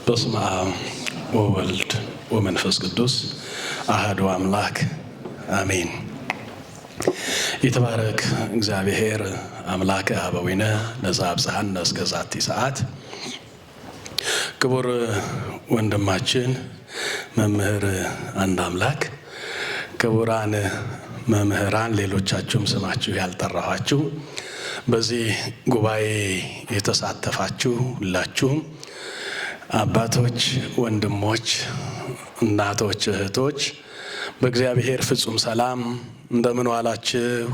በስመ አብ ወወልድ ወመንፈስ ቅዱስ አሐዱ አምላክ አሜን። የተባረክ እግዚአብሔር አምላከ አበዊነ ለዘአብጽሐነ እስከ ዛቲ ሰዓት። ክቡር ወንድማችን መምህር አንድ አምላክ፣ ክቡራን መምህራን፣ ሌሎቻችሁም ስማችሁ ያልጠራኋችሁ በዚህ ጉባኤ የተሳተፋችሁ ሁላችሁም አባቶች፣ ወንድሞች፣ እናቶች፣ እህቶች በእግዚአብሔር ፍጹም ሰላም እንደምን ዋላችሁ?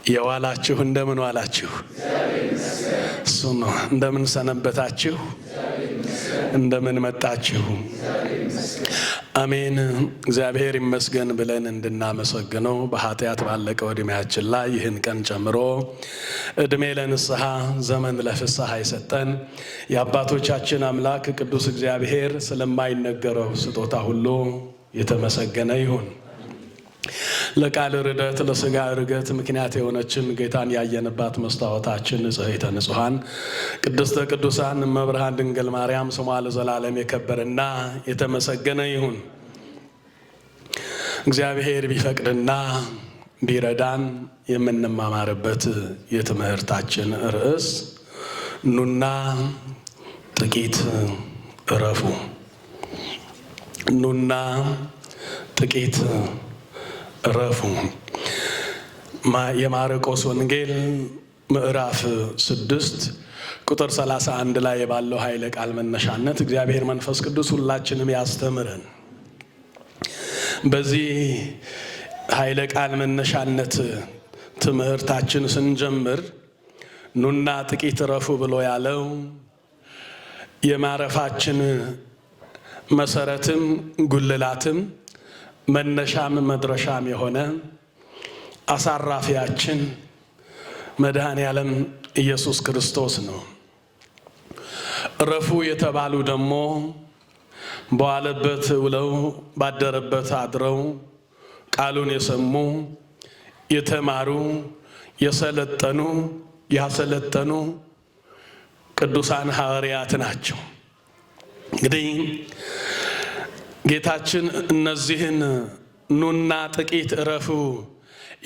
የዋላችሁ እንደምን ዋላችሁ? እሱ ነው። እንደምን ሰነበታችሁ? እንደምን መጣችሁ? አሜን። እግዚአብሔር ይመስገን ብለን እንድናመሰግነው በኃጢአት ባለቀው ዕድሜያችን ላይ ይህን ቀን ጨምሮ ዕድሜ ለንስሐ ዘመን ለፍስሐ የሰጠን የአባቶቻችን አምላክ ቅዱስ እግዚአብሔር ስለማይነገረው ስጦታ ሁሉ የተመሰገነ ይሁን። ለቃል ርደት ለሥጋ ርገት ምክንያት የሆነችን ጌታን ያየንባት መስታወታችን ንጽሕተ ንጹሐን ቅድስተ ቅዱሳን እመብርሃን ድንግል ማርያም ስሟ ለዘላለም የከበረና የተመሰገነ ይሁን። እግዚአብሔር ቢፈቅድና ቢረዳን የምንማማርበት የትምህርታችን ርዕስ ኑና ጥቂት እረፉ። ኑና ጥቂት እረፉ። የማርቆስ ወንጌል ምዕራፍ 6 ቁጥር 31 ላይ ባለው ኃይለ ቃል መነሻነት እግዚአብሔር መንፈስ ቅዱስ ሁላችንም ያስተምረን። በዚህ ኃይለ ቃል መነሻነት ትምህርታችን ስንጀምር ኑና ጥቂት እረፉ ብሎ ያለው የማረፋችን መሰረትም ጉልላትም መነሻም መድረሻም የሆነ አሳራፊያችን መድኃኔ ዓለም ኢየሱስ ክርስቶስ ነው። እረፉ የተባሉ ደግሞ በዋለበት ውለው ባደረበት አድረው ቃሉን የሰሙ የተማሩ የሰለጠኑ ያሰለጠኑ ቅዱሳን ሐዋርያት ናቸው። እንግዲህ ጌታችን እነዚህን ኑና ጥቂት እረፉ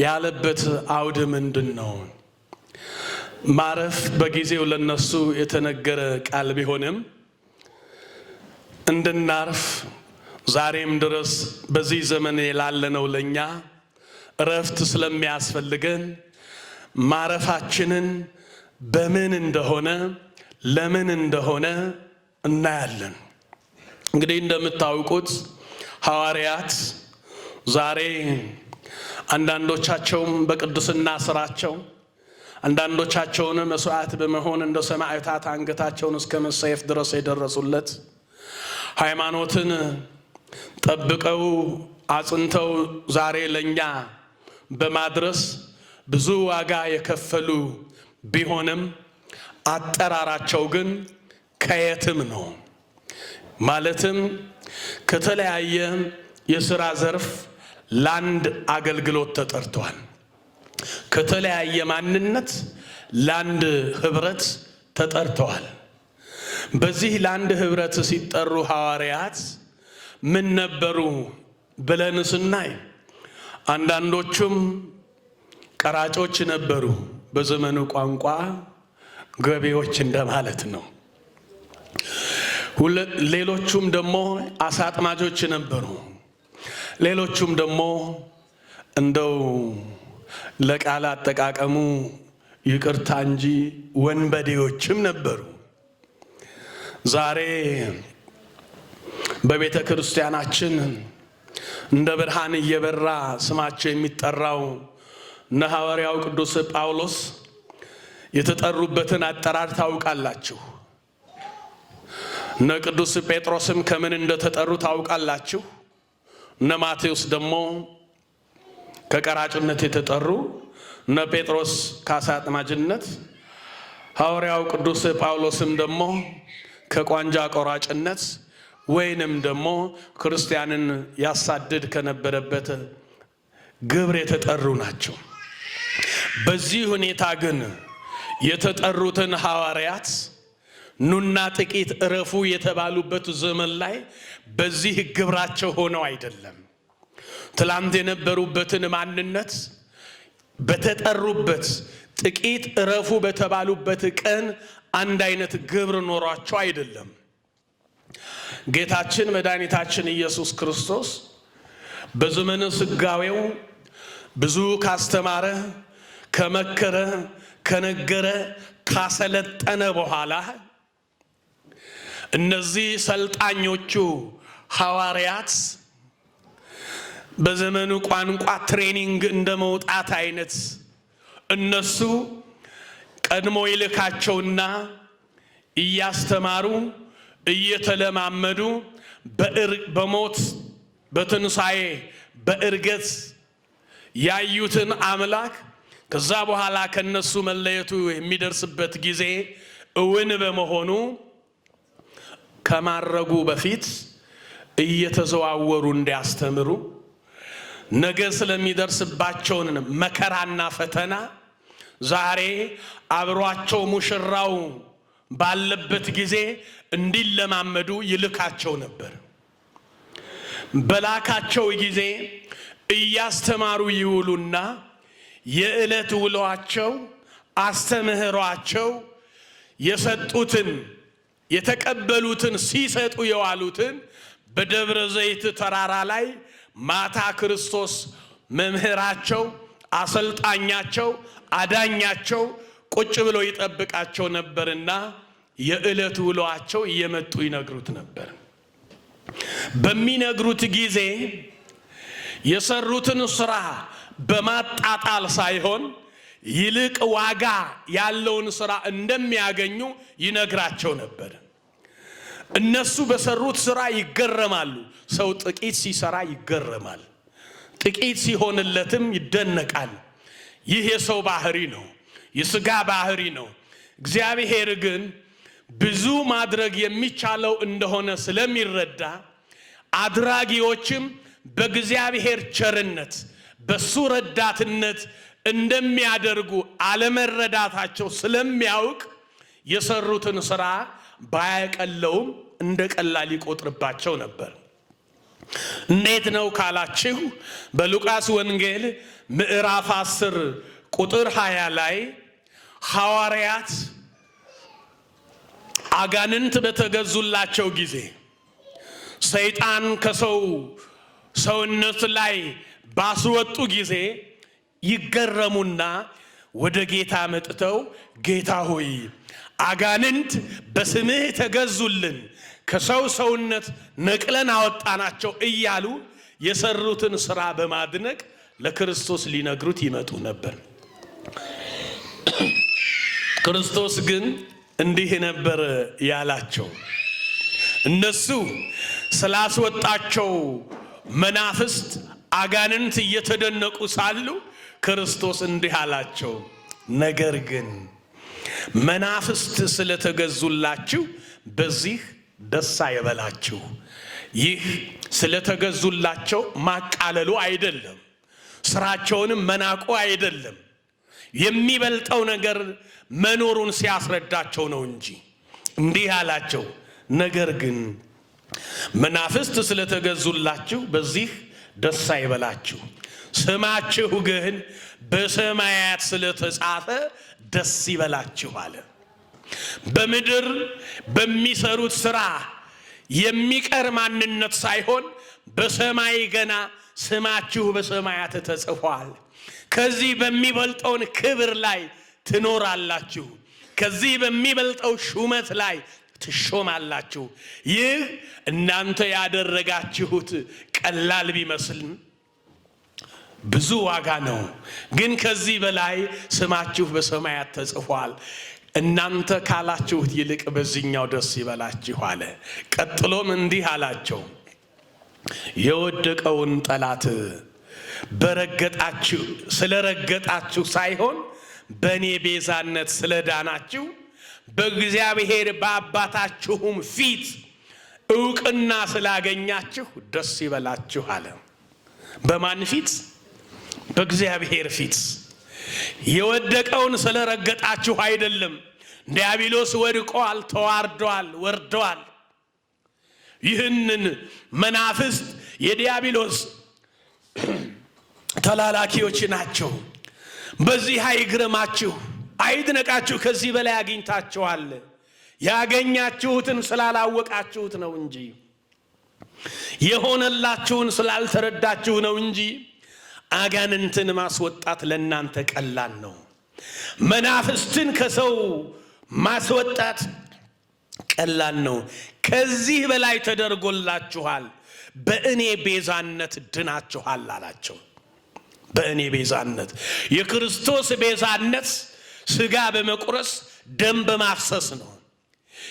ያለበት አውድ ምንድን ነው? ማረፍ በጊዜው ለነሱ የተነገረ ቃል ቢሆንም እንድናርፍ ዛሬም ድረስ በዚህ ዘመን ላለነው ለኛ እረፍት ስለሚያስፈልገን ማረፋችንን በምን እንደሆነ ለምን እንደሆነ እናያለን። እንግዲህ እንደምታውቁት ሐዋርያት ዛሬ አንዳንዶቻቸውም በቅድስና ስራቸው አንዳንዶቻቸውን መስዋዕት በመሆን እንደ ሰማዕታት አንገታቸውን እስከ መሰየፍ ድረስ የደረሱለት ሃይማኖትን ጠብቀው አጽንተው ዛሬ ለኛ በማድረስ ብዙ ዋጋ የከፈሉ ቢሆንም አጠራራቸው ግን ከየትም ነው። ማለትም ከተለያየ የሥራ ዘርፍ ለአንድ አገልግሎት ተጠርተዋል። ከተለያየ ማንነት ለአንድ ህብረት ተጠርተዋል። በዚህ ለአንድ ህብረት ሲጠሩ ሐዋርያት ምን ነበሩ ብለን ስናይ አንዳንዶቹም ቀራጮች ነበሩ። በዘመኑ ቋንቋ ገቢዎች እንደማለት ነው። ሌሎቹም ደግሞ አሳጥማጆች ነበሩ። ሌሎቹም ደግሞ እንደው ለቃል አጠቃቀሙ ይቅርታ እንጂ ወንበዴዎችም ነበሩ። ዛሬ በቤተ ክርስቲያናችን እንደ ብርሃን እየበራ ስማቸው የሚጠራው እነ ሐዋርያው ቅዱስ ጳውሎስ የተጠሩበትን አጠራር ታውቃላችሁ። እነ ቅዱስ ጴጥሮስም ከምን እንደተጠሩ ታውቃላችሁ። እነ ማቴዎስ ደግሞ ከቀራጭነት የተጠሩ፣ እነ ጴጥሮስ ከአሳ አጥማጅነት፣ ሐዋርያው ቅዱስ ጳውሎስም ደግሞ ከቋንጃ ቆራጭነት ወይንም ደግሞ ክርስቲያንን ያሳድድ ከነበረበት ግብር የተጠሩ ናቸው። በዚህ ሁኔታ ግን የተጠሩትን ሐዋርያት ኑና ጥቂት እረፉ የተባሉበት ዘመን ላይ በዚህ ግብራቸው ሆነው አይደለም። ትላንት የነበሩበትን ማንነት በተጠሩበት ጥቂት እረፉ በተባሉበት ቀን አንድ አይነት ግብር ኖሯቸው አይደለም። ጌታችን መድኃኒታችን ኢየሱስ ክርስቶስ በዘመነ ሥጋዌው ብዙ ካስተማረ፣ ከመከረ፣ ከነገረ፣ ካሰለጠነ በኋላ እነዚህ ሰልጣኞቹ ሐዋርያት በዘመኑ ቋንቋ ትሬኒንግ እንደመውጣት አይነት እነሱ ቀድሞ ይልካቸውና እያስተማሩ እየተለማመዱ በሞት በትንሣኤ በእርገት ያዩትን አምላክ ከዛ በኋላ ከነሱ መለየቱ የሚደርስበት ጊዜ እውን በመሆኑ ከማረጉ በፊት እየተዘዋወሩ እንዲያስተምሩ ነገ ስለሚደርስባቸው መከራና ፈተና ዛሬ አብሯቸው ሙሽራው ባለበት ጊዜ እንዲለማመዱ ይልካቸው ነበር። በላካቸው ጊዜ እያስተማሩ ይውሉና የዕለት ውሏቸው አስተምህሯቸው የሰጡትን የተቀበሉትን ሲሰጡ የዋሉትን በደብረ ዘይት ተራራ ላይ ማታ ክርስቶስ መምህራቸው፣ አሰልጣኛቸው፣ አዳኛቸው ቁጭ ብሎ ይጠብቃቸው ነበርና የዕለት ውሏቸው እየመጡ ይነግሩት ነበር። በሚነግሩት ጊዜ የሰሩትን ስራ በማጣጣል ሳይሆን ይልቅ ዋጋ ያለውን ስራ እንደሚያገኙ ይነግራቸው ነበር። እነሱ በሰሩት ስራ ይገረማሉ። ሰው ጥቂት ሲሰራ ይገረማል፣ ጥቂት ሲሆንለትም ይደነቃል። ይህ የሰው ባህሪ ነው፣ የሥጋ ባህሪ ነው። እግዚአብሔር ግን ብዙ ማድረግ የሚቻለው እንደሆነ ስለሚረዳ አድራጊዎችም በእግዚአብሔር ቸርነት በሱ ረዳትነት እንደሚያደርጉ አለመረዳታቸው ስለሚያውቅ የሰሩትን ስራ ባያቀለውም እንደ ቀላል ይቆጥርባቸው ነበር። እንዴት ነው ካላችሁ በሉቃስ ወንጌል ምዕራፍ 10 ቁጥር 20 ላይ ሐዋርያት አጋንንት በተገዙላቸው ጊዜ ሰይጣን ከሰው ሰውነት ላይ ባስወጡ ጊዜ ይገረሙና ወደ ጌታ መጥተው ጌታ ሆይ አጋንንት በስምህ ተገዙልን፣ ከሰው ሰውነት ነቅለን አወጣናቸው እያሉ የሰሩትን ሥራ በማድነቅ ለክርስቶስ ሊነግሩት ይመጡ ነበር። ክርስቶስ ግን እንዲህ ነበር ያላቸው። እነሱ ስላስወጣቸው መናፍስት አጋንንት እየተደነቁ ሳሉ ክርስቶስ እንዲህ አላቸው፣ ነገር ግን መናፍስት ስለተገዙላችሁ በዚህ ደስ አይበላችሁ። ይህ ስለተገዙላቸው ማቃለሉ አይደለም፣ ስራቸውንም መናቁ አይደለም። የሚበልጠው ነገር መኖሩን ሲያስረዳቸው ነው እንጂ እንዲህ አላቸው፣ ነገር ግን መናፍስት ስለተገዙላችሁ በዚህ ደስ አይበላችሁ። ስማችሁ ግን በሰማያት ስለተጻፈ ደስ ይበላችሁ አለ። በምድር በሚሰሩት ሥራ የሚቀር ማንነት ሳይሆን በሰማይ ገና ስማችሁ በሰማያት ተጽፏል። ከዚህ በሚበልጠውን ክብር ላይ ትኖራላችሁ። ከዚህ በሚበልጠው ሹመት ላይ ትሾማላችሁ። ይህ እናንተ ያደረጋችሁት ቀላል ቢመስል ብዙ ዋጋ ነው። ግን ከዚህ በላይ ስማችሁ በሰማያት ተጽፏል። እናንተ ካላችሁት ይልቅ በዚህኛው ደስ ይበላችሁ አለ። ቀጥሎም እንዲህ አላቸው፣ የወደቀውን ጠላት ስለረገጣችሁ ሳይሆን በእኔ ቤዛነት ስለዳናችሁ በእግዚአብሔር በአባታችሁም ፊት ዕውቅና ስላገኛችሁ ደስ ይበላችሁ አለ። በማን ፊት? በእግዚአብሔር ፊት። የወደቀውን ስለረገጣችሁ አይደለም። ዲያብሎስ ወድቋል፣ ተዋርዷል፣ ወርዷል። ይህንን መናፍስት የዲያብሎስ ተላላኪዎች ናቸው። በዚህ አይግረማችሁ፣ አይድነቃችሁ። ከዚህ በላይ አግኝታችኋል። ያገኛችሁትን ስላላወቃችሁት ነው እንጂ፣ የሆነላችሁን ስላልተረዳችሁ ነው እንጂ አጋንንትን ማስወጣት ለእናንተ ቀላል ነው። መናፍስትን ከሰው ማስወጣት ቀላል ነው። ከዚህ በላይ ተደርጎላችኋል። በእኔ ቤዛነት ድናችኋል አላቸው። በእኔ ቤዛነት። የክርስቶስ ቤዛነት ሥጋ በመቁረስ ደም በማፍሰስ ነው።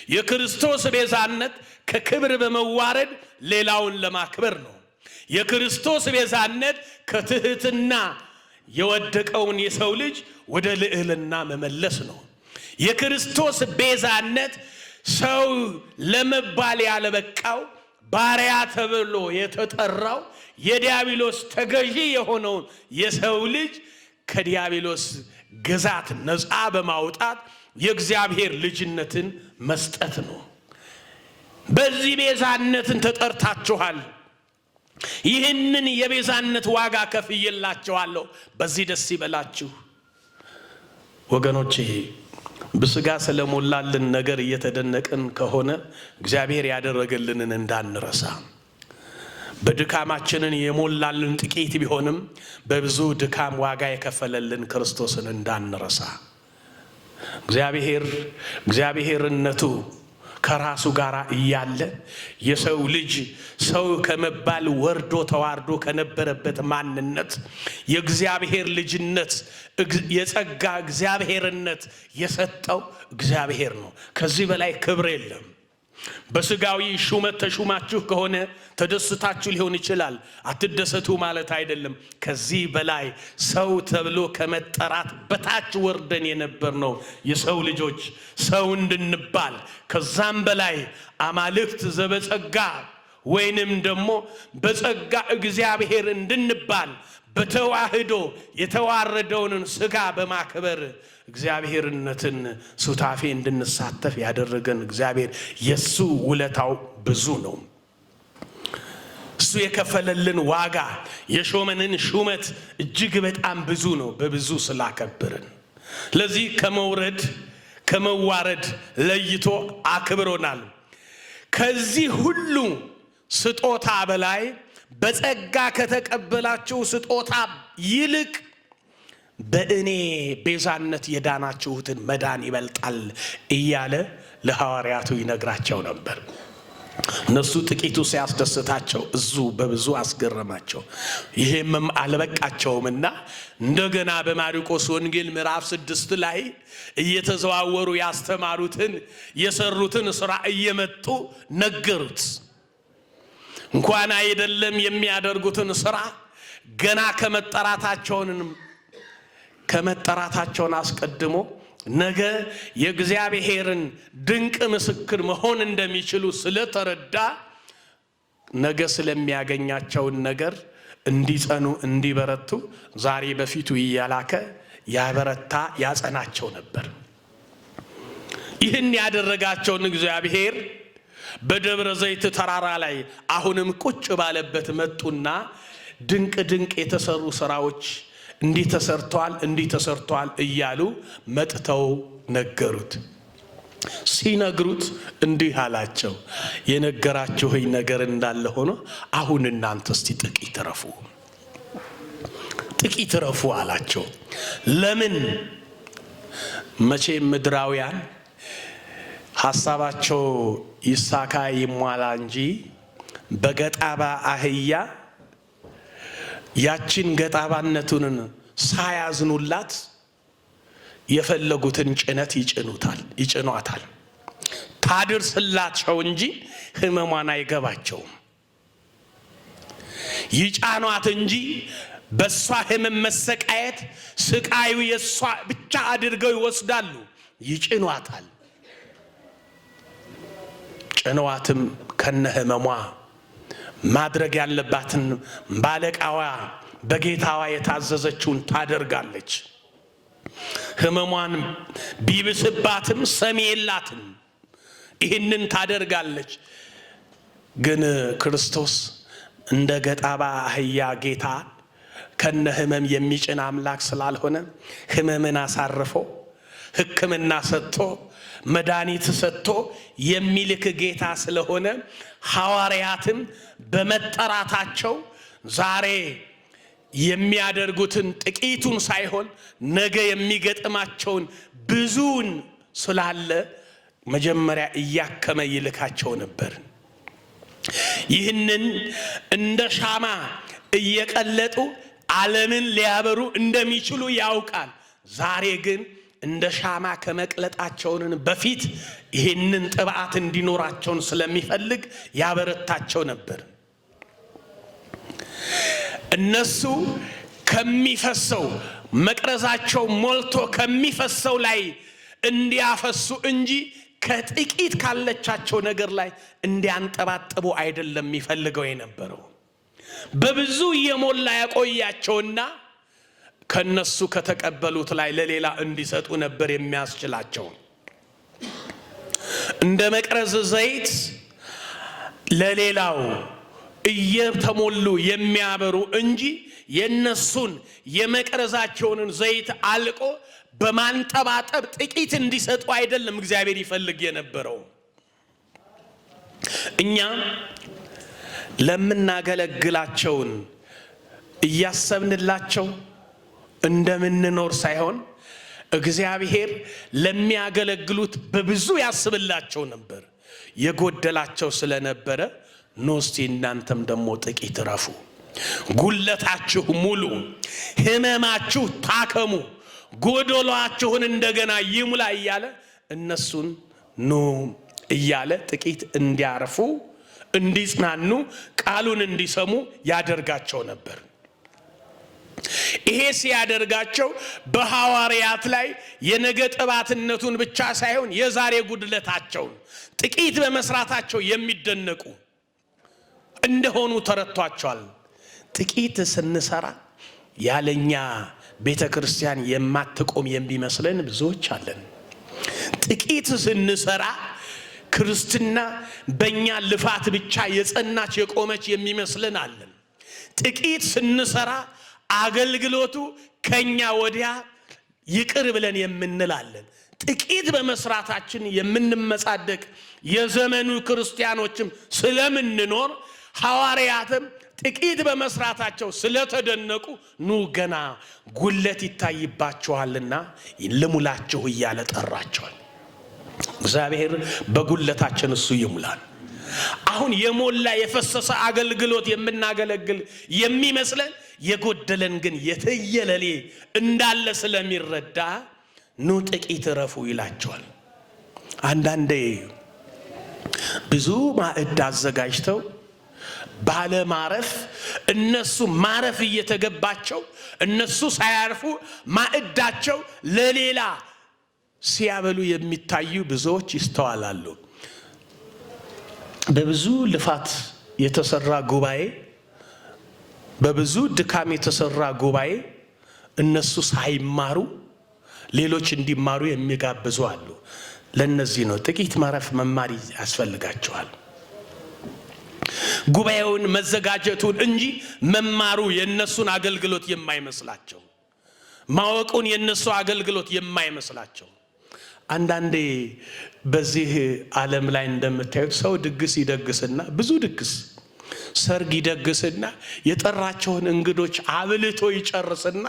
የክርስቶስ ቤዛነት ከክብር በመዋረድ ሌላውን ለማክበር ነው። የክርስቶስ ቤዛነት ከትህትና የወደቀውን የሰው ልጅ ወደ ልዕልና መመለስ ነው። የክርስቶስ ቤዛነት ሰው ለመባል ያለበቃው ባሪያ ተብሎ የተጠራው የዲያብሎስ ተገዢ የሆነውን የሰው ልጅ ከዲያብሎስ ግዛት ነፃ በማውጣት የእግዚአብሔር ልጅነትን መስጠት ነው። በዚህ ቤዛነትን ተጠርታችኋል። ይህንን የቤዛነት ዋጋ ከፍዬላችኋለሁ። በዚህ ደስ ይበላችሁ። ወገኖቼ በሥጋ ስለሞላልን ነገር እየተደነቅን ከሆነ እግዚአብሔር ያደረገልንን እንዳንረሳ። በድካማችንን የሞላልን ጥቂት ቢሆንም በብዙ ድካም ዋጋ የከፈለልን ክርስቶስን እንዳንረሳ። እግዚአብሔርነቱ ከራሱ ጋር እያለ የሰው ልጅ ሰው ከመባል ወርዶ ተዋርዶ ከነበረበት ማንነት የእግዚአብሔር ልጅነት የጸጋ እግዚአብሔርነት የሰጠው እግዚአብሔር ነው። ከዚህ በላይ ክብር የለም። በሥጋዊ ሹመት ተሹማችሁ ከሆነ ተደስታችሁ ሊሆን ይችላል። አትደሰቱ ማለት አይደለም። ከዚህ በላይ ሰው ተብሎ ከመጠራት በታች ወርደን የነበርነው የሰው ልጆች ሰው እንድንባል ከዛም በላይ አማልክት ዘበጸጋ ወይንም ደግሞ በጸጋ እግዚአብሔር እንድንባል በተዋህዶ የተዋረደውን ሥጋ በማክበር እግዚአብሔርነትን ሱታፌ እንድንሳተፍ ያደረገን እግዚአብሔር የሱ ውለታው ብዙ ነው። እሱ የከፈለልን ዋጋ የሾመንን ሹመት እጅግ በጣም ብዙ ነው። በብዙ ስላከበረን ለዚህ ከመውረድ ከመዋረድ ለይቶ አክብሮናል። ከዚህ ሁሉ ስጦታ በላይ በጸጋ ከተቀበላችሁ ስጦታ ይልቅ በእኔ ቤዛነት የዳናችሁትን መዳን ይበልጣል እያለ ለሐዋርያቱ ይነግራቸው ነበር። እነሱ ጥቂቱ ሲያስደስታቸው እዙ በብዙ አስገረማቸው። ይሄም አልበቃቸውምና እንደገና በማርቆስ ወንጌል ምዕራፍ 6 ላይ እየተዘዋወሩ ያስተማሩትን የሰሩትን ሥራ እየመጡ ነገሩት። እንኳን አይደለም የሚያደርጉትን ሥራ ገና ከመጠራታቸውን አስቀድሞ ነገ የእግዚአብሔርን ድንቅ ምስክር መሆን እንደሚችሉ ስለተረዳ ነገ ስለሚያገኛቸውን ነገር እንዲጸኑ እንዲበረቱ ዛሬ በፊቱ እያላከ ያበረታ ያጸናቸው ነበር። ይህን ያደረጋቸውን እግዚአብሔር በደብረ ዘይት ተራራ ላይ አሁንም ቁጭ ባለበት መጡና ድንቅ ድንቅ የተሰሩ ሥራዎች እንዲህ ተሰርቷል እያሉ መጥተው ነገሩት። ሲነግሩት እንዲህ አላቸው፣ የነገራችሁኝ ነገር እንዳለ ሆኖ አሁን እናንተ እስቲ ጥቂት ረፉ አላቸው። ለምን? መቼም ምድራውያን ሐሳባቸው ይሳካ ይሟላ እንጂ በገጣባ አህያ ያችን ገጣባነቱን ሳያዝኑላት የፈለጉትን ጭነት ይጭኗታል። ታድርስላቸው እንጂ ህመሟን አይገባቸውም። ይጫኗት እንጂ በሷ ህመም መሰቃየት ስቃዩ የሷ ብቻ አድርገው ይወስዳሉ። ይጭኗታል። ጭኗትም ከነህመሟ ማድረግ ያለባትን ባለቃዋ በጌታዋ የታዘዘችውን ታደርጋለች። ህመሟን ቢብስባትም ሰሚ የላትም፣ ይህንን ታደርጋለች። ግን ክርስቶስ እንደ ገጣባ አህያ ጌታ ከነ ህመም የሚጭን አምላክ ስላልሆነ ህመምን አሳርፎ ሕክምና ሰጥቶ መድኃኒት ሰጥቶ የሚልክ ጌታ ስለሆነ ሐዋርያትም በመጠራታቸው ዛሬ የሚያደርጉትን ጥቂቱን ሳይሆን ነገ የሚገጥማቸውን ብዙውን ስላለ መጀመሪያ እያከመ ይልካቸው ነበር። ይህንን እንደ ሻማ እየቀለጡ ዓለምን ሊያበሩ እንደሚችሉ ያውቃል። ዛሬ ግን እንደ ሻማ ከመቅለጣቸውን በፊት ይህንን ጥብዓት እንዲኖራቸውን ስለሚፈልግ ያበረታቸው ነበር። እነሱ ከሚፈሰው መቅረዛቸው ሞልቶ ከሚፈሰው ላይ እንዲያፈሱ እንጂ ከጥቂት ካለቻቸው ነገር ላይ እንዲያንጠባጥቡ አይደለም የሚፈልገው የነበረው። በብዙ እየሞላ ያቆያቸውና ከነሱ ከተቀበሉት ላይ ለሌላ እንዲሰጡ ነበር የሚያስችላቸው። እንደ መቅረዝ ዘይት ለሌላው እየተሞሉ የሚያበሩ እንጂ የነሱን የመቅረዛቸውን ዘይት አልቆ በማንጠባጠብ ጥቂት እንዲሰጡ አይደለም እግዚአብሔር ይፈልግ የነበረው። እኛ ለምናገለግላቸውን እያሰብንላቸው እንደምንኖር ሳይሆን እግዚአብሔር ለሚያገለግሉት በብዙ ያስብላቸው ነበር። የጎደላቸው ስለነበረ ኖስቲ እናንተም ደግሞ ጥቂት ረፉ፣ ጉለታችሁ ሙሉ፣ ህመማችሁ ታከሙ፣ ጎዶሏችሁን እንደገና ይሙላ እያለ እነሱን ኑ እያለ ጥቂት እንዲያርፉ እንዲጽናኑ ቃሉን እንዲሰሙ ያደርጋቸው ነበር። ይሄ ሲያደርጋቸው በሐዋርያት ላይ የነገ ጥባትነቱን ብቻ ሳይሆን የዛሬ ጉድለታቸውን ጥቂት በመስራታቸው የሚደነቁ እንደሆኑ ተረቷቸዋል። ጥቂት ስንሰራ ያለኛ ቤተ ክርስቲያን የማትቆም የሚመስለን ብዙዎች አለን። ጥቂት ስንሰራ ክርስትና በእኛ ልፋት ብቻ የጸናች የቆመች የሚመስለን አለን። ጥቂት ስንሰራ አገልግሎቱ ከኛ ወዲያ ይቅር ብለን የምንላለን። ጥቂት በመስራታችን የምንመጻደቅ የዘመኑ ክርስቲያኖችም ስለምንኖር ሐዋርያትም ጥቂት በመስራታቸው ስለተደነቁ ኑ ገና ጉለት ይታይባችኋልና ልሙላችሁ እያለ ጠራቸዋል። እግዚአብሔር በጉለታችን እሱ ይሙላል። አሁን የሞላ የፈሰሰ አገልግሎት የምናገለግል የሚመስለን የጎደለን ግን የተየለሌ እንዳለ ስለሚረዳ ኑ ጥቂት ረፉ ይላቸዋል። አንዳንዴ ብዙ ማዕድ አዘጋጅተው ባለማረፍ እነሱ ማረፍ እየተገባቸው እነሱ ሳያርፉ ማዕዳቸው ለሌላ ሲያበሉ የሚታዩ ብዙዎች ይስተዋላሉ። በብዙ ልፋት የተሰራ ጉባኤ፣ በብዙ ድካም የተሰራ ጉባኤ እነሱ ሳይማሩ ሌሎች እንዲማሩ የሚጋብዙ አሉ። ለነዚህ ነው ጥቂት ማረፍ መማር ያስፈልጋቸዋል። ጉባኤውን መዘጋጀቱን እንጂ መማሩ የነሱን አገልግሎት የማይመስላቸው፣ ማወቁን የነሱ አገልግሎት የማይመስላቸው። አንዳንዴ በዚህ ዓለም ላይ እንደምታዩት ሰው ድግስ ይደግስና ብዙ ድግስ ሰርግ ይደግስና የጠራቸውን እንግዶች አብልቶ ይጨርስና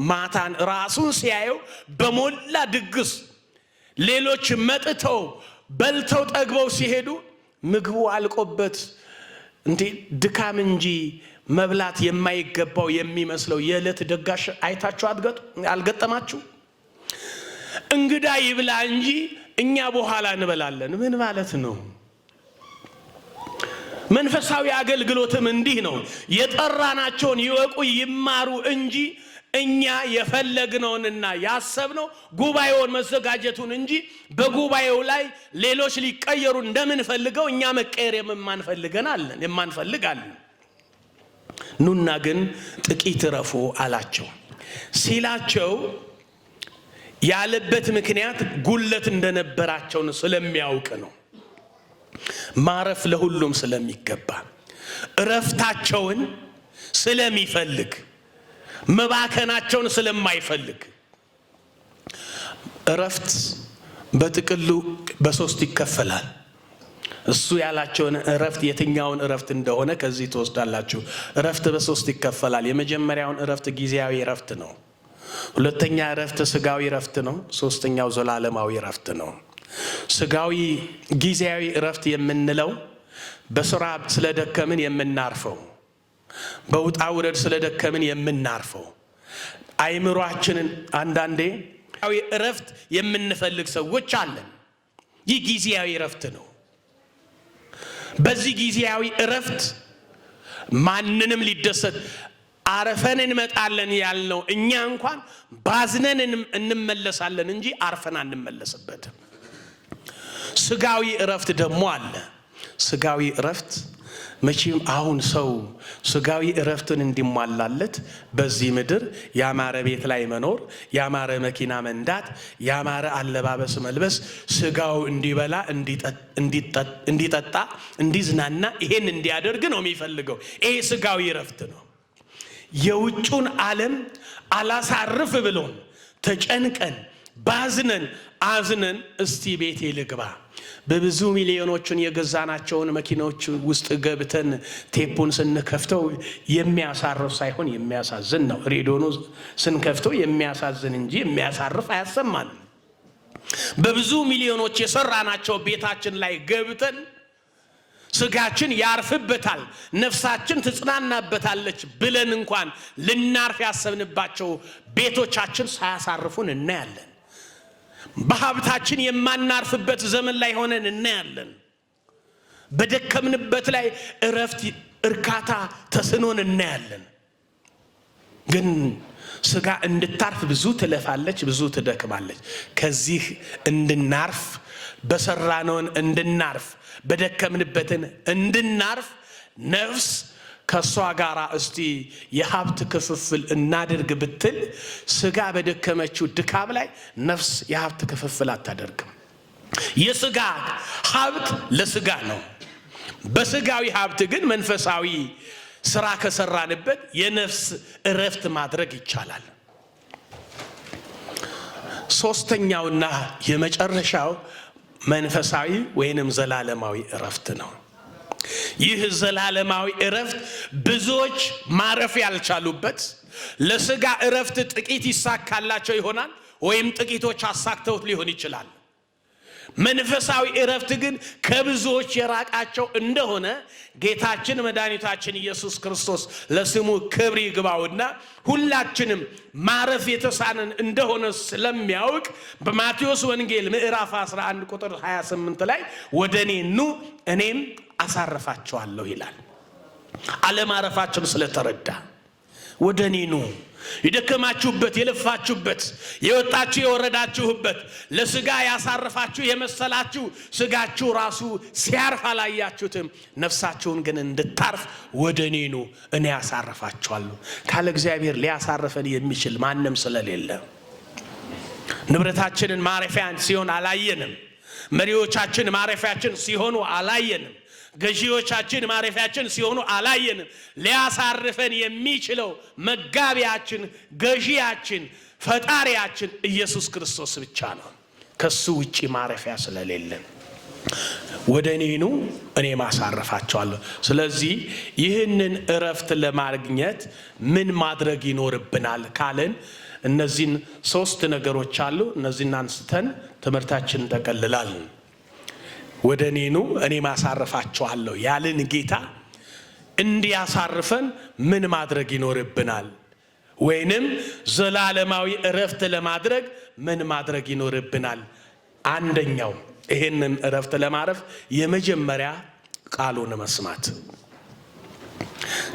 ማታን ራሱን ሲያየው በሞላ ድግስ ሌሎች መጥተው በልተው ጠግበው ሲሄዱ ምግቡ አልቆበት እንዴ ድካም እንጂ መብላት የማይገባው የሚመስለው የዕለት ደጋሽ አይታችሁ አልገጠማችሁ? እንግዳ ይብላ እንጂ እኛ በኋላ እንበላለን። ምን ማለት ነው? መንፈሳዊ አገልግሎትም እንዲህ ነው። የጠራናቸውን ይወቁ ይማሩ እንጂ እኛ የፈለግነውንና ያሰብነው ጉባኤውን መዘጋጀቱን እንጂ በጉባኤው ላይ ሌሎች ሊቀየሩ እንደምንፈልገው እኛ መቀየር የማንፈልጋለን። ኑና ግን ጥቂት ረፉ አላቸው። ሲላቸው ያለበት ምክንያት ጉለት እንደነበራቸው ስለሚያውቅ ነው። ማረፍ ለሁሉም ስለሚገባ እረፍታቸውን ስለሚፈልግ መባከናቸውን ስለማይፈልግ እረፍት በጥቅሉ በሶስት ይከፈላል። እሱ ያላቸውን እረፍት የትኛውን እረፍት እንደሆነ ከዚህ ትወስዳላችሁ። እረፍት በሶስት ይከፈላል። የመጀመሪያውን እረፍት ጊዜያዊ እረፍት ነው። ሁለተኛ እረፍት ስጋዊ እረፍት ነው። ሶስተኛው ዘላለማዊ እረፍት ነው። ስጋዊ ጊዜያዊ እረፍት የምንለው በስራ ስለደከምን የምናርፈው፣ በውጣ ውረድ ስለደከምን የምናርፈው፣ አይምሮአችንን አንዳንዴ እረፍት የምንፈልግ ሰዎች አለን። ይህ ጊዜያዊ እረፍት ነው። በዚህ ጊዜያዊ እረፍት ማንንም ሊደሰት አረፈን እንመጣለን ያልነው እኛ እንኳን ባዝነን እንመለሳለን እንጂ አርፈን አንመለስበትም። ስጋዊ እረፍት ደግሞ አለ። ስጋዊ እረፍት መቼም አሁን ሰው ስጋዊ እረፍትን እንዲሟላለት በዚህ ምድር ያማረ ቤት ላይ መኖር፣ ያማረ መኪና መንዳት፣ ያማረ አለባበስ መልበስ፣ ስጋው እንዲበላ፣ እንዲጠጣ፣ እንዲዝናና ይሄን እንዲያደርግ ነው የሚፈልገው። ይሄ ስጋዊ እረፍት ነው። የውጩን ዓለም አላሳርፍ ብሎን ተጨንቀን ባዝነን አዝነን እስቲ ቤቴ ልግባ በብዙ ሚሊዮኖችን የገዛናቸውን መኪናዎች ውስጥ ገብተን ቴፑን ስንከፍተው የሚያሳርፍ ሳይሆን የሚያሳዝን ነው። ሬዲዮኑ ስንከፍተው የሚያሳዝን እንጂ የሚያሳርፍ አያሰማን። በብዙ ሚሊዮኖች የሰራናቸው ቤታችን ላይ ገብተን ስጋችን ያርፍበታል፣ ነፍሳችን ትጽናናበታለች ብለን እንኳን ልናርፍ ያሰብንባቸው ቤቶቻችን ሳያሳርፉን እናያለን። በሀብታችን የማናርፍበት ዘመን ላይ ሆነን እናያለን። በደከምንበት ላይ እረፍት፣ እርካታ ተስኖን እናያለን። ግን ስጋ እንድታርፍ ብዙ ትለፋለች፣ ብዙ ትደክማለች። ከዚህ እንድናርፍ በሰራነውን እንድናርፍ በደከምንበትን እንድናርፍ ነፍስ ከሷ ጋር እስቲ የሀብት ክፍፍል እናድርግ ብትል ስጋ በደከመችው ድካም ላይ ነፍስ የሀብት ክፍፍል አታደርግም። የስጋ ሀብት ለስጋ ነው። በስጋዊ ሀብት ግን መንፈሳዊ ስራ ከሰራንበት የነፍስ እረፍት ማድረግ ይቻላል። ሶስተኛውና የመጨረሻው መንፈሳዊ ወይንም ዘላለማዊ እረፍት ነው። ይህ ዘላለማዊ እረፍት ብዙዎች ማረፍ ያልቻሉበት፣ ለስጋ እረፍት ጥቂት ይሳካላቸው ይሆናል ወይም ጥቂቶች አሳክተውት ሊሆን ይችላል። መንፈሳዊ እረፍት ግን ከብዙዎች የራቃቸው እንደሆነ ጌታችን መድኃኒታችን ኢየሱስ ክርስቶስ ለስሙ ክብር ይግባውና ሁላችንም ማረፍ የተሳነን እንደሆነ ስለሚያውቅ በማቴዎስ ወንጌል ምዕራፍ 11 ቁጥር 28 ላይ ወደ እኔ ኑ እኔም አሳርፋቸዋለሁ ይላል። አለማረፋችን ስለተረዳ ወደ እኔ ኑ፣ የደከማችሁበት የለፋችሁበት የወጣችሁ የወረዳችሁበት ለስጋ ያሳርፋችሁ የመሰላችሁ ስጋችሁ ራሱ ሲያርፍ አላያችሁትም። ነፍሳችሁን ግን እንድታርፍ ወደ እኔ ኑ እኔ ያሳርፋችኋለሁ። ካለ እግዚአብሔር ሊያሳርፈን የሚችል ማንም ስለሌለ ንብረታችንን ማረፊያን ሲሆን አላየንም። መሪዎቻችን ማረፊያችን ሲሆኑ አላየንም። ገዢዎቻችን ማረፊያችን ሲሆኑ አላየንም። ሊያሳርፈን የሚችለው መጋቢያችን፣ ገዢያችን፣ ፈጣሪያችን ኢየሱስ ክርስቶስ ብቻ ነው። ከሱ ውጪ ማረፊያ ስለሌለን ወደ እኔ ኑ እኔ ማሳረፋቸዋለሁ። ስለዚህ ይህንን እረፍት ለማግኘት ምን ማድረግ ይኖርብናል ካልን እነዚህን 3 ነገሮች አሉ። እነዚህን አንስተን ትምህርታችን እንጠቀልላለን። ወደ እኔ ኑ እኔ ማሳረፋቸዋለሁ ያልን ጌታ እንዲያሳርፈን ምን ማድረግ ይኖርብናል? ወይንም ዘላለማዊ እረፍት ለማድረግ ምን ማድረግ ይኖርብናል? አንደኛው ይሄንን እረፍት ለማረፍ የመጀመሪያ ቃሉን መስማት።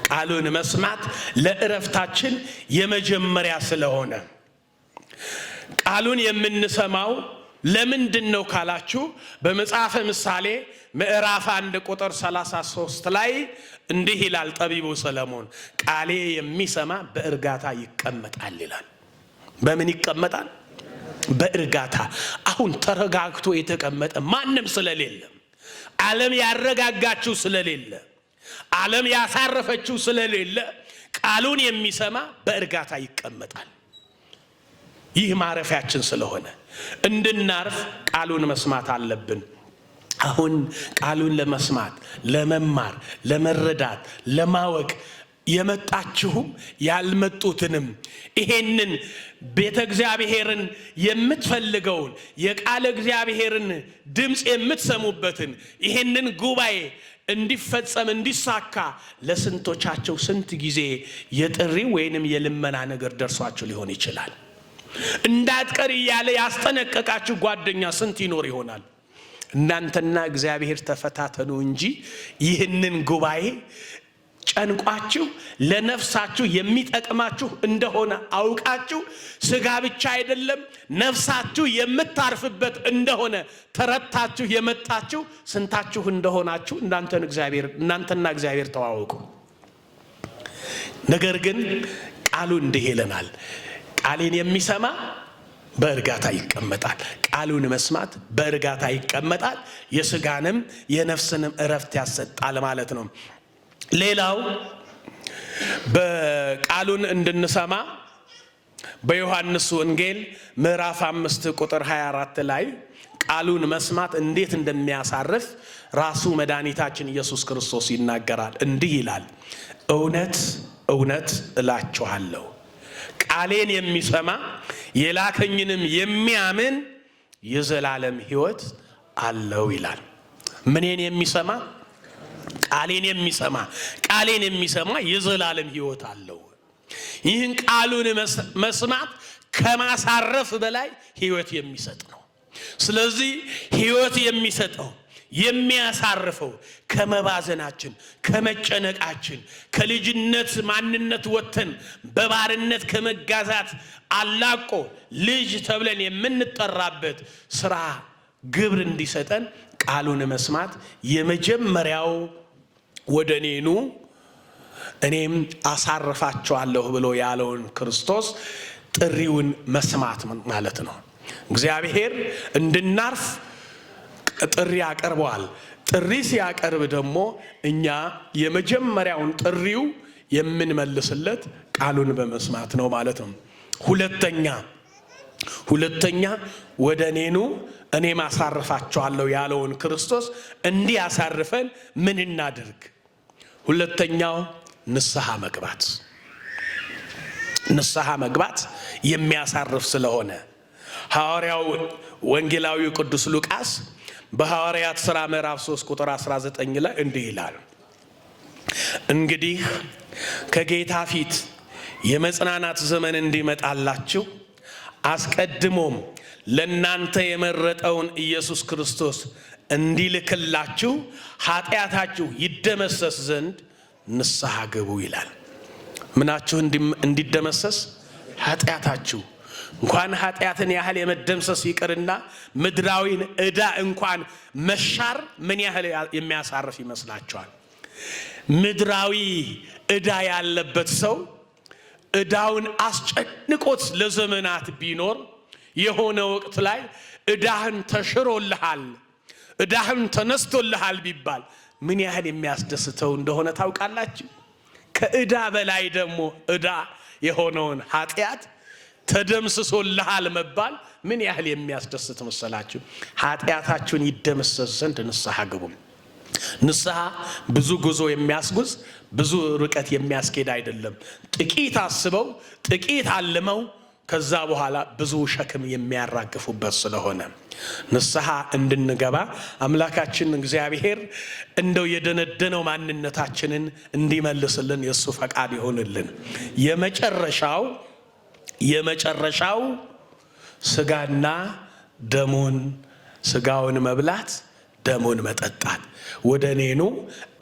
ቃሉን መስማት ለእረፍታችን የመጀመሪያ ስለሆነ ቃሉን የምንሰማው ለምንድነው ካላችሁ በመጽሐፈ ምሳሌ ምዕራፍ 1 ቁጥር 33 ላይ እንዲህ ይላል ጠቢቡ ሰለሞን፣ ቃሌ የሚሰማ በእርጋታ ይቀመጣል ይላል። በምን ይቀመጣል? በእርጋታ። አሁን ተረጋግቶ የተቀመጠ ማንም ስለሌለ፣ ዓለም ያረጋጋችው ስለሌለ፣ ዓለም ያሳረፈችው ስለሌለ ቃሉን የሚሰማ በእርጋታ ይቀመጣል። ይህ ማረፊያችን ስለሆነ እንድናርፍ ቃሉን መስማት አለብን። አሁን ቃሉን ለመስማት፣ ለመማር፣ ለመረዳት፣ ለማወቅ የመጣችሁም ያልመጡትንም ይሄንን ቤተ እግዚአብሔርን የምትፈልገውን የቃለ እግዚአብሔርን ድምፅ የምትሰሙበትን ይሄንን ጉባኤ እንዲፈጸም እንዲሳካ ለስንቶቻቸው ስንት ጊዜ የጥሪ ወይንም የልመና ነገር ደርሷችሁ ሊሆን ይችላል። እንዳትቀር እያለ ያስጠነቀቃችሁ ጓደኛ ስንት ይኖር ይሆናል። እናንተና እግዚአብሔር ተፈታተኑ እንጂ ይህንን ጉባኤ ጨንቋችሁ ለነፍሳችሁ የሚጠቅማችሁ እንደሆነ አውቃችሁ ስጋ ብቻ አይደለም ነፍሳችሁ የምታርፍበት እንደሆነ ተረታችሁ የመጣችሁ ስንታችሁ እንደሆናችሁ እናንተና እግዚአብሔር ተዋወቁ። ነገር ግን ቃሉ እንዲህ ይለናል፣ ቃሌን የሚሰማ በእርጋታ ይቀመጣል። ቃሉን መስማት በእርጋታ ይቀመጣል፣ የስጋንም የነፍስንም እረፍት ያሰጣል ማለት ነው። ሌላው በቃሉን እንድንሰማ በዮሐንስ ወንጌል ምዕራፍ 5 ቁጥር 24 ላይ ቃሉን መስማት እንዴት እንደሚያሳርፍ ራሱ መድኃኒታችን ኢየሱስ ክርስቶስ ይናገራል። እንዲህ ይላል፣ እውነት እውነት እላችኋለሁ ቃሌን የሚሰማ የላከኝንም የሚያምን የዘላለም ሕይወት አለው ይላል። ምንን የሚሰማ? ቃሌን የሚሰማ። ቃሌን የሚሰማ የዘላለም ሕይወት አለው። ይህን ቃሉን መስማት ከማሳረፍ በላይ ሕይወት የሚሰጥ ነው። ስለዚህ ሕይወት የሚሰጠው የሚያሳርፈው ከመባዘናችን፣ ከመጨነቃችን፣ ከልጅነት ማንነት ወጥተን በባርነት ከመጋዛት አላቆ ልጅ ተብለን የምንጠራበት ስራ ግብር እንዲሰጠን ቃሉን መስማት የመጀመሪያው ወደ እኔ ኑ እኔም አሳርፋቸዋለሁ ብሎ ያለውን ክርስቶስ ጥሪውን መስማት ማለት ነው። እግዚአብሔር እንድናርፍ ጥሪ ያቀርበዋል። ጥሪ ሲያቀርብ ደግሞ እኛ የመጀመሪያውን ጥሪው የምንመልስለት ቃሉን በመስማት ነው ማለት ነው። ሁለተኛ ወደ እኔ ኑ እኔም አሳርፋቸዋለሁ ያለውን ክርስቶስ እንዲያሳርፈን ምን እናድርግ? ሁለተኛው ንስሐ መግባት። ንስሐ መግባት የሚያሳርፍ ስለሆነ ሐዋርያው ወንጌላዊ ቅዱስ ሉቃስ በሐዋርያት ሥራ ምዕራፍ 3 ቁጥር 19 ላይ እንዲህ ይላል፣ እንግዲህ ከጌታ ፊት የመጽናናት ዘመን እንዲመጣላችሁ አስቀድሞም ለእናንተ የመረጠውን ኢየሱስ ክርስቶስ እንዲልክላችሁ ኃጢአታችሁ ይደመሰስ ዘንድ ንስሐ ግቡ ይላል። ምናችሁ እንዲደመሰስ? ኃጢአታችሁ። እንኳን ኃጢአትን ያህል የመደምሰስ ይቅርና ምድራዊን ዕዳ እንኳን መሻር ምን ያህል የሚያሳርፍ ይመስላችኋል? ምድራዊ ዕዳ ያለበት ሰው ዕዳውን አስጨንቆት ለዘመናት ቢኖር የሆነ ወቅት ላይ ዕዳህን ተሽሮልሃል፣ ዕዳህን ተነስቶልሃል ቢባል ምን ያህል የሚያስደስተው እንደሆነ ታውቃላችሁ? ከዕዳ በላይ ደግሞ ዕዳ የሆነውን ኃጢአት ተደምስሶልሃል መባል ምን ያህል የሚያስደስት መሰላችሁ? ኃጢአታችሁን ይደመሰስ ዘንድ ንስሐ ግቡ። ንስሐ ብዙ ጉዞ የሚያስጉዝ ብዙ ርቀት የሚያስኬድ አይደለም። ጥቂት አስበው ጥቂት አልመው ከዛ በኋላ ብዙ ሸክም የሚያራግፉበት ስለሆነ ንስሐ እንድንገባ አምላካችን እግዚአብሔር እንደው የደነደነው ማንነታችንን እንዲመልስልን የእሱ ፈቃድ ይሆንልን። የመጨረሻው ስጋና ደሙን፣ ስጋውን መብላት ደሙን መጠጣት። ወደ እኔ ኑ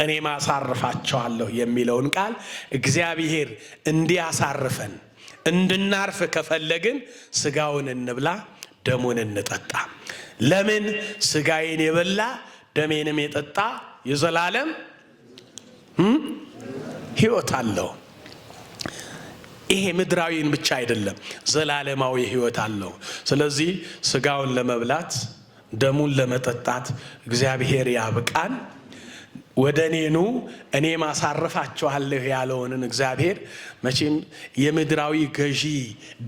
እኔም አሳርፋችኋለሁ የሚለውን ቃል እግዚአብሔር እንዲያሳርፈን እንድናርፍ ከፈለግን ስጋውን እንብላ፣ ደሙን እንጠጣ። ለምን? ስጋዬን የበላ ደሜንም የጠጣ የዘላለም ሕይወት አለው። ይሄ ምድራዊን ብቻ አይደለም፣ ዘላለማዊ ሕይወት አለው። ስለዚህ ስጋውን ለመብላት ደሙን ለመጠጣት እግዚአብሔር ያብቃን። ወደ እኔ ኑ እኔም አሳርፋችኋለሁ ያለውን እግዚአብሔር መቼም የምድራዊ ገዢ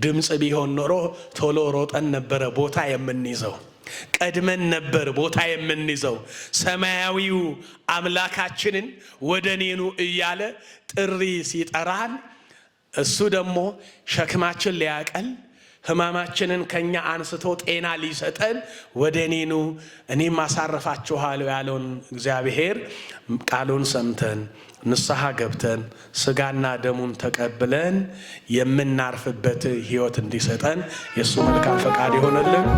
ድምፅ ቢሆን ኖሮ ቶሎ ሮጠን ነበረ ቦታ የምንይዘው፣ ቀድመን ነበር ቦታ የምንይዘው። ሰማያዊው አምላካችንን ወደ እኔ ኑ እያለ ጥሪ ሲጠራን እሱ ደግሞ ሸክማችን ሊያቀል ሕማማችንን ከኛ አንስቶ ጤና ሊሰጠን ወደ እኔ ኑ እኔም አሳርፋችኋለሁ ያለውን እግዚአብሔር ቃሉን ሰምተን ንስሐ ገብተን ስጋና ደሙን ተቀብለን የምናርፍበት ሕይወት እንዲሰጠን የእሱ መልካም ፈቃድ ይሆነልን።